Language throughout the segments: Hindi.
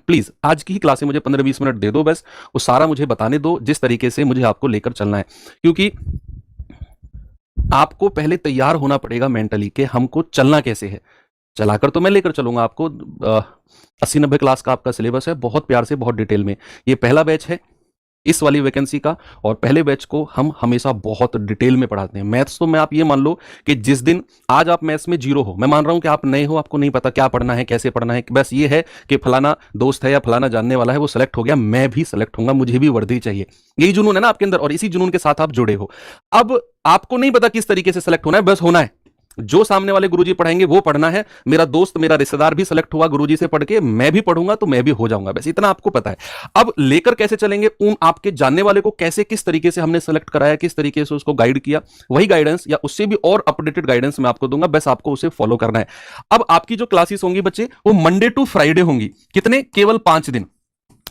प्लीज आज की ही क्लास में मुझे 15-20 मिनट दे दो, बस वो सारा मुझे बताने दो जिस तरीके से मुझे आपको लेकर चलना है, क्योंकि आपको पहले तैयार होना पड़ेगा मेंटली कि हमको चलना कैसे है। चलाकर तो मैं लेकर चलूंगा आपको, 80-90 क्लास का आपका सिलेबस है, बहुत प्यार से बहुत डिटेल में। ये पहला बैच है इस वाली वैकेंसी का, और पहले बैच को हम हमेशा बहुत डिटेल में पढ़ाते हैं। मैथ्स तो मैं आप ये मान लो कि जिस दिन आज आप मैथ्स में जीरो हो, मैं मान रहा हूं कि आप नए हो, आपको नहीं पता क्या पढ़ना है कैसे पढ़ना है, बस ये है कि फलाना दोस्त है या फलाना जानने वाला है वो सेलेक्ट हो गया, मैं भी सेलेक्ट होऊंगा, मुझे भी वर्दी चाहिए। यही जुनून है ना आपके अंदर, और इसी जुनून के साथ आप जुड़े हो। अब आपको नहीं पता किस तरीके से सेलेक्ट होना है, बस होना है। जो सामने वाले गुरुजी पढ़ाएंगे वो पढ़ना है। मेरा दोस्त मेरा रिश्तेदार भी सेलेक्ट हुआ गुरुजी से पढ़ के, मैं भी पढ़ूंगा तो मैं भी हो जाऊंगा, बस इतना आपको पता है। अब लेकर कैसे चलेंगे, उन आपके जानने वाले को कैसे किस तरीके से हमने सेलेक्ट कराया, किस तरीके से उसको गाइड किया, वही गाइडेंस या उससे भी और अपडेटेड गाइडेंस मैं आपको दूंगा, बस आपको उसे फॉलो करना है। अब आपकी जो क्लासेस होंगी बच्चे, वो मंडे टू फ्राइडे होंगी। कितने? केवल 5 दिन।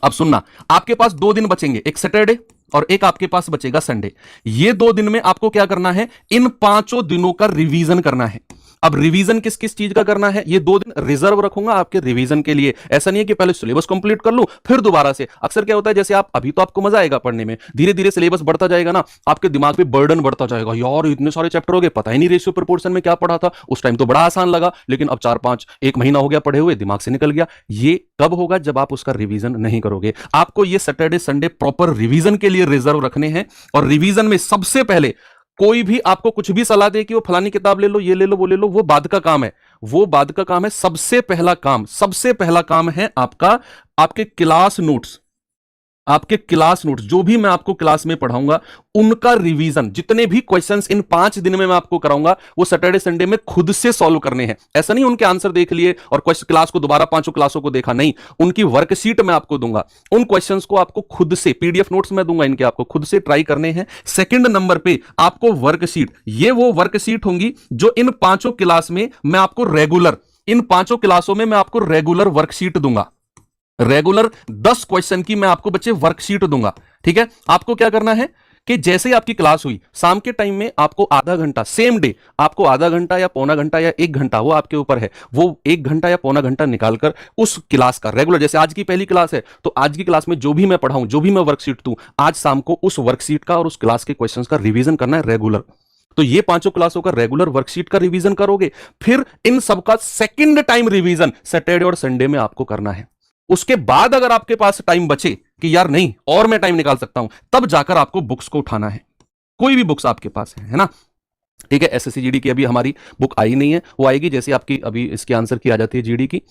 अब सुनना, आपके पास 2 दिन बचेंगे, एक सैटरडे और एक आपके पास बचेगा संडे। ये 2 दिन में आपको क्या करना है, इन 5 दिनों का रिवीजन करना है। अब रिवीजन किस किस चीज का करना है, ये 2 दिन रिजर्व रखूंगा आपके रिवीजन के लिए। ऐसा नहीं है कि पहले सिलेबस कंप्लीट कर लूं फिर दोबारा से। अक्सर क्या होता है, जैसे आप अभी तो आपको मजा आएगा पढ़ने में, धीरे धीरे सिलेबस बढ़ता जाएगा ना, आपके दिमाग पे बर्डन बढ़ता जाएगा, यार इतने सारे चैप्टर हो गए, पता ही नहीं रेशियो प्रोपोर्शन में क्या पढ़ा था, उस टाइम तो बड़ा आसान लगा, लेकिन अब 4-5 1 महीना हो गया पढ़े हुए, दिमाग से निकल गया। ये कब होगा, जब आप उसका रिवीजन नहीं करोगे। आपको ये सैटरडे संडे प्रॉपर रिवीजन के लिए रिजर्व रखने हैं। और रिवीजन में सबसे पहले कोई भी आपको कुछ भी सलाह दे कि वो फलानी किताब ले लो, ये ले लो, वो ले लो, वो बाद का काम है, वो बाद का काम है। सबसे पहला काम है आपका, आपके क्लास नोट्स, आपके क्लास नोट्स जो भी मैं आपको क्लास में पढ़ाऊंगा उनका रिवीजन। जितने भी क्वेश्चंस इन 5 दिन में मैं आपको कराऊंगा वो सैटरडे संडे में खुद से सॉल्व करने हैं। ऐसा नहीं उनके आंसर देख लिए और क्लास को दोबारा 5 क्लासों को देखा, नहीं, उनकी वर्कशीट मैं आपको दूंगा। उन क्वेश्चंस को आपको खुद से पीडीएफ नोट्स में दूंगा, इनके आपको खुद से ट्राई करने हैं। सेकंड नंबर पे आपको वर्कशीट, ये वो वर्कशीट होंगी जो इन 5 क्लास में मैं आपको रेगुलर, इन 5 क्लासों में मैं आपको रेगुलर वर्कशीट दूंगा। रेगुलर 10 क्वेश्चन की मैं आपको बच्चे वर्कशीट दूंगा। ठीक है, आपको क्या करना है कि जैसे ही आपकी क्लास हुई शाम के टाइम में आपको आधा घंटा, सेम डे आपको आधा घंटा या पौना घंटा या 1 घंटा, वो आपके ऊपर है, वो 1 घंटा या पौना घंटा निकालकर उस क्लास का रेगुलर, जैसे आज की पहली क्लास है तो आज की क्लास में जो भी मैं पढ़ाऊं, जो भी मैं वर्कशीट दूं, आज शाम को उस वर्कशीट का और उस क्लास के क्वेश्चंस का रिवीजन करना है रेगुलर। तो ये 5 क्लासों का रेगुलर वर्कशीट का रिवीजन करोगे, फिर इन सबका सेकंड टाइम रिवीजन सैटरडे और संडे में आपको करना है। उसके बाद अगर आपके पास टाइम बचे कि यार नहीं और मैं टाइम निकाल सकता हूं, तब जाकर आपको बुक्स को उठाना है, कोई भी बुक्स आपके पास है ना। ठीक है, एसएससी जीडी की अभी हमारी बुक आई नहीं है, वो आएगी जैसे आपकी अभी इसकी आंसर की आ जाती है जीडी की,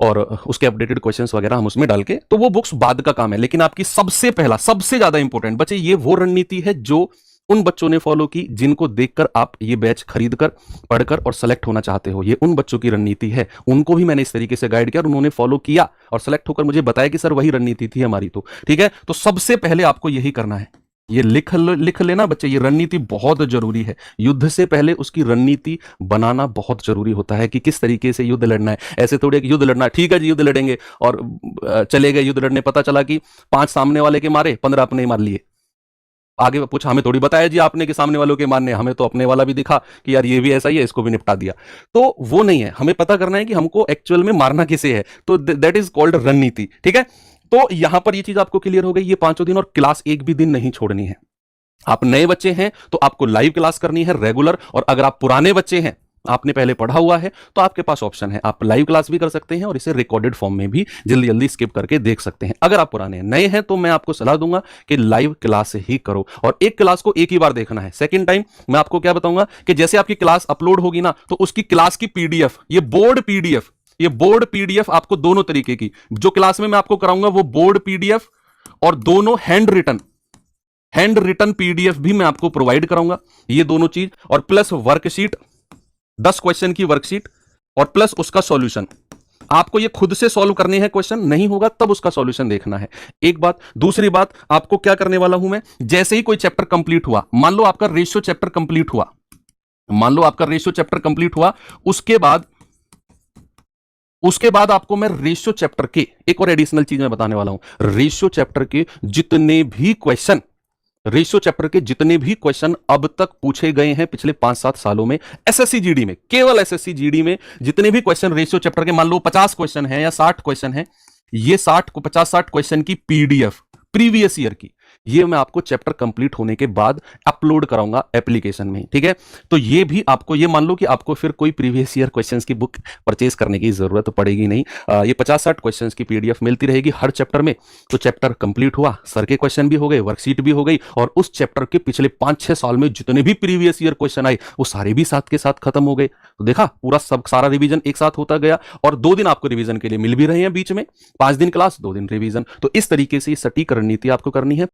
और उसके अपडेटेड क्वेश्चंस वगैरह हम उसमें डाल के, तो वो बुक्स बाद का काम है। लेकिन आपकी सबसे पहला, सबसे ज्यादा इंपॉर्टेंट बच्चे, ये वो रणनीति है जो उन बच्चों ने फॉलो की जिनको देखकर आप ये बैच खरीदकर पढ़कर और सेलेक्ट होना चाहते हो। ये उन बच्चों की रणनीति है, उनको भी मैंने इस तरीके से गाइड किया और उन्होंने फॉलो किया और सेलेक्ट होकर मुझे बताया कि सर वही रणनीति थी हमारी। तो ठीक है, तो सबसे पहले आपको यही करना है, ये लिख लेना बच्चे, ये रणनीति बहुत जरूरी है। युद्ध से पहले उसकी रणनीति बनाना बहुत जरूरी होता है कि किस तरीके से युद्ध लड़ना है। ऐसे थोड़े कि युद्ध लड़ना है, ठीक है जी युद्ध लड़ेंगे, और चले गए युद्ध लड़ने, पता चला कि 5 सामने वाले के मारे, 15 अपने मार लिए। आगे पूछा, हमें थोड़ी बताया जी आपने कि सामने वालों के मारने, हमें तो अपने वाला भी दिखा कि यार ये भी ऐसा ही है, इसको भी निपटा दिया। तो वो नहीं है, हमें पता करना है कि हमको एक्चुअल में मारना किसे है, तो दैट इज कॉल्ड रणनीति। ठीक है, तो यहां पर ये चीज आपको क्लियर हो गई। ये 5 दिन और क्लास एक भी दिन नहीं छोड़नी है। आप नए बच्चे हैं तो आपको लाइव क्लास करनी है रेगुलर, और अगर आप पुराने बच्चे हैं, आपने पहले पढ़ा हुआ है, तो आपके पास ऑप्शन है, आप लाइव क्लास भी कर सकते हैं और इसे रिकॉर्डेड फॉर्म में भी जल्दी जल्दी स्किप करके देख सकते हैं। अगर आप पुराने हैं, नए हैं तो मैं आपको सलाह दूंगा कि लाइव क्लास ही करो, और एक क्लास को एक ही बार देखना है। सेकंड टाइम मैं आपको क्या बताऊंगा कि जैसे आपकी क्लास अपलोड होगी ना, तो उसकी क्लास की पीडीएफ, ये बोर्ड पीडीएफ आपको दोनों तरीके की, जो क्लास में मैं आपको कराऊंगा वो बोर्ड पीडीएफ और दोनों हैंड रिटन पीडीएफ भी मैं आपको प्रोवाइड कराऊंगा, ये दोनों चीज, और प्लस वर्कशीट, 10 क्वेश्चन की वर्कशीट, और प्लस उसका सॉल्यूशन। आपको ये खुद से सॉल्व करने हैं, क्वेश्चन नहीं होगा तब उसका सॉल्यूशन देखना है। एक बात। दूसरी बात, आपको क्या करने वाला हूं मैं, जैसे ही कोई चैप्टर कंप्लीट हुआ, मान लो आपका रेशियो चैप्टर कंप्लीट हुआ, उसके बाद आपको मैं रेशियो चैप्टर के एक और एडिशनल चीज मैं बताने वाला हूं। रेशियो चैप्टर के जितने भी क्वेश्चन अब तक पूछे गए हैं पिछले 5-7 सालों में एसएससी जीडी में, केवल एसएससी जीडी में जितने भी क्वेश्चन रेशियो चैप्टर के, मान लो 50 क्वेश्चन है या 60 क्वेश्चन है, ये 50-60 क्वेश्चन की पीडीएफ प्रीवियस ईयर की, ये मैं आपको चैप्टर कंप्लीट होने के बाद अपलोड कराऊंगा एप्लीकेशन में, ठीक है। तो ये भी आपको, ये मान लो कि आपको फिर कोई प्रीवियस ईयर क्वेश्चंस की बुक परचेज करने की जरूरत पड़ेगी नहीं। ये 50-60 क्वेश्चंस की पीडीएफ मिलती रहेगी हर चैप्टर में। तो चैप्टर कंप्लीट हुआ, सर के क्वेश्चन भी हो गए, वर्कशीट भी हो गई, और उस चैप्टर के पिछले 5-6 साल में जितने भी प्रीवियस ईयर क्वेश्चन आए वो सारे भी साथ के साथ खत्म हो गए। तो देखा, पूरा सब सारा रिवीजन एक साथ होता गया, और 2 दिन आपको रिवीजन के लिए मिल भी रहे हैं बीच में, 5 दिन क्लास 2 दिन रिवीजन। तो इस तरीके से सटीक रणनीति आपको करनी है।